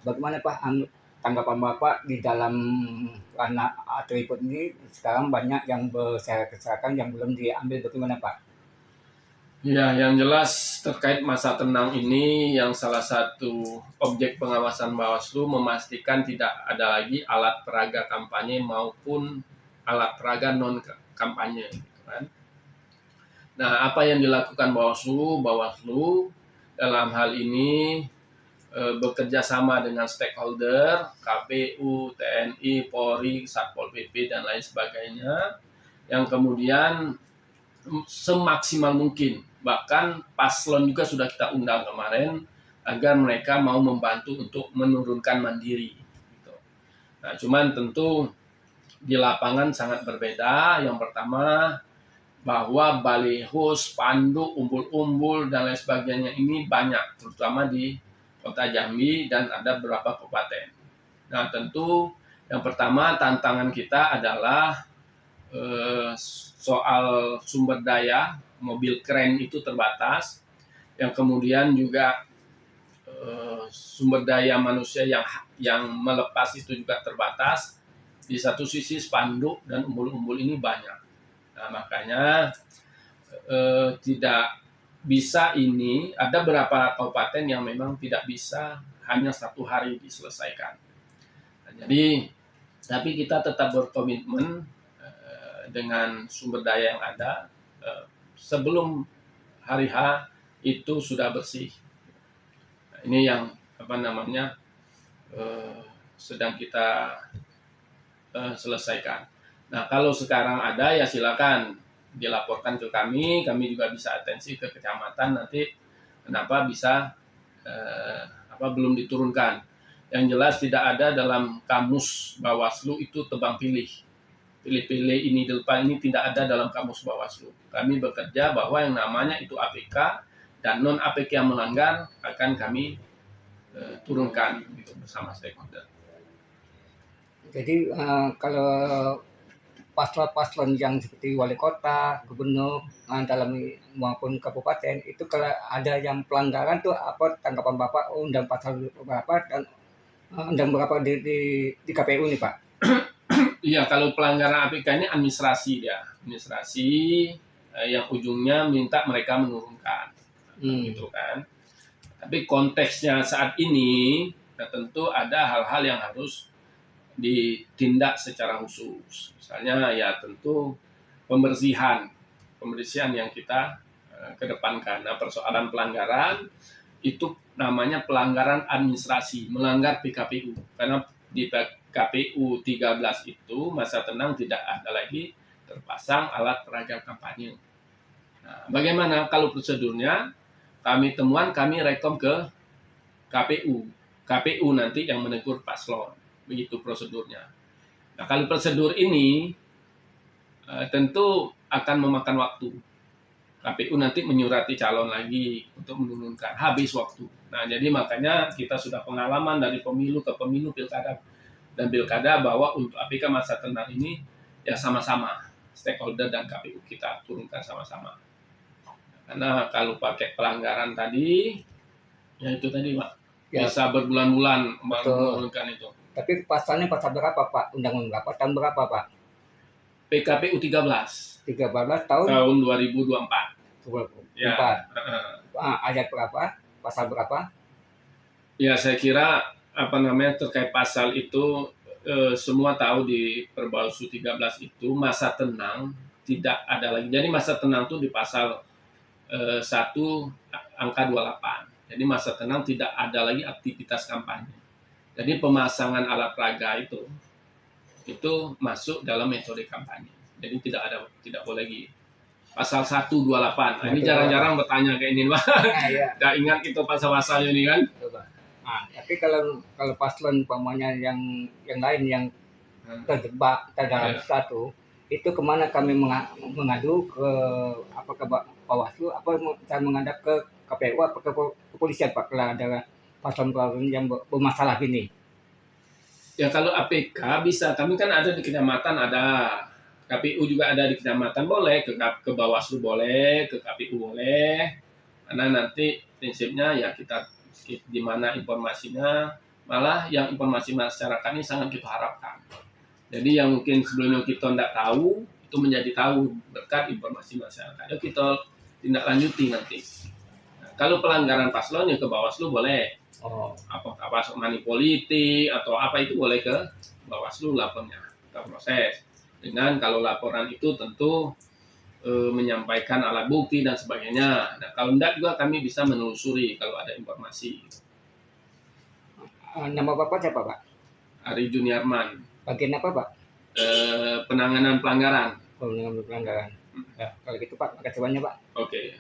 Bagaimana Pak tanggapan Bapak di dalam ranah atribut ini sekarang banyak yang berserakan yang belum diambil, bagaimana Pak? Ya, yang jelas terkait masa tenang ini yang salah satu objek pengawasan Bawaslu memastikan tidak ada lagi alat peraga kampanye maupun alat peraga non kampanye, gitu kan. Nah, apa yang dilakukan Bawaslu? Bawaslu dalam hal ini bekerja sama dengan stakeholder, KPU, TNI, Polri, Satpol PP, dan lain sebagainya, yang kemudian semaksimal mungkin. Bahkan paslon juga sudah kita undang kemarin agar mereka mau membantu untuk menurunkan mandiri. Gitu. Nah, cuman tentu di lapangan sangat berbeda. Yang pertama, bahwa baliho, spanduk, umbul-umbul, dan lain sebagainya ini banyak, terutama di Kota Jambi dan ada beberapa kabupaten. Nah, tentu yang pertama tantangan kita adalah soal sumber daya, mobil keren itu terbatas, yang kemudian juga sumber daya manusia yang melepas itu juga terbatas. Di satu sisi spanduk dan umbul-umbul ini banyak. Nah, makanya tidak bisa ini, ada beberapa kabupaten yang memang tidak bisa hanya 1 hari diselesaikan. Nah, jadi, tapi kita tetap berkomitmen dengan sumber daya yang ada, sebelum hari H itu sudah bersih. Nah, ini yang apa namanya sedang kita selesaikan. Nah, kalau sekarang ada ya silakan dilaporkan ke kami juga bisa atensi ke kecamatan nanti kenapa bisa belum diturunkan. Yang jelas tidak ada dalam kamus Bawaslu itu tebang pilih. Pilih-pilih ini depan ini tidak ada dalam kamus Bawaslu. Kami bekerja bahwa yang namanya itu APK dan non APK yang melanggar akan kami turunkan gitu, bersama stakeholder. Jadi kalau paslon-paslon yang seperti wali kota, gubernur, dalam maupun kabupaten itu kalau ada yang pelanggaran tuh apa tanggapan Bapak undang pasal berapa dan undang berapa di KPU nih Pak? Iya, kalau pelanggaran APK ini administrasi dia, administrasi yang ujungnya minta mereka menurunkan, gitu kan. Tapi konteksnya saat ini, ya tentu ada hal-hal yang harus ditindak secara khusus. Misalnya ya tentu pembersihan yang kita kedepankan. Nah, persoalan pelanggaran itu namanya pelanggaran administrasi, melanggar PKPU. Karena di PKPU 13 itu masa tenang tidak ada lagi terpasang alat peraga kampanye. Nah, bagaimana kalau prosedurnya? Kami temuan, kami rekom ke KPU. KPU nanti yang menegur paslon. Begitu prosedurnya. Nah, kalau prosedur ini tentu akan memakan waktu. KPU nanti menyurati calon lagi untuk menurunkan, habis waktu. Nah, jadi makanya kita sudah pengalaman dari pemilu ke pemilu, pilkada dan pilkada bahwa untuk APK masa tenang ini ya sama-sama stakeholder dan KPU kita turunkan sama-sama. Karena kalau pakai pelanggaran tadi, ya itu tadi Pak, ya, bisa berbulan-bulan menurunkan itu. Tapi pasalnya pasal berapa Pak? Undang-undang berapa? Tahun berapa Pak? PKPU 13. 13 tahun 2024. 2024. Ya. Ayat berapa? Pasal berapa? Ya, saya kira terkait pasal itu semua tahu di Perbawaslu 13 itu masa tenang tidak ada lagi. Jadi masa tenang itu di pasal 1 angka 28. Jadi masa tenang tidak ada lagi aktivitas kampanye. Jadi pemasangan alat peraga itu masuk dalam metode kampanye. Jadi tidak boleh lagi. Pasal 128. Nah, ini jarang-jarang bertanya kayak ini, Pak. Nggak ingat itu pasal-pasalnya ini kan? Tapi kalau paslon umpamanya yang lain yang terjebak dalam satu, itu kemana kami mengadu ke Bawaslu, saya menghadap ke KPU atau ke kepolisian Pak kalau ada paslon yang bermasalah ini? Ya kalau APK bisa, kami kan ada di kecamatan, ada KPU juga ada di kecamatan, boleh ke Bawaslu boleh, ke KPU boleh, karena nanti prinsipnya ya kita di mana informasinya malah yang informasi masyarakat ini sangat kita harapkan. Jadi yang mungkin sebelumnya kita tidak tahu, itu menjadi tahu berkat informasi masyarakat. Yuk kita tindak lanjuti nanti. Nah, kalau pelanggaran paslon ya ke Bawaslu boleh. Apakah masuk money politik atau apa itu boleh ke Bawaslu lapornya, kita proses. Dengan kalau laporan itu tentu menyampaikan alat bukti dan sebagainya. Nah, kalau tidak juga kami bisa menelusuri kalau ada informasi. Nama Bapak siapa, Pak? Ari Juniarman. Bagian apa, Pak? Penanganan pelanggaran. Penanganan pelanggaran. Ya, kalau gitu Pak, makasih banyak Pak. Oke.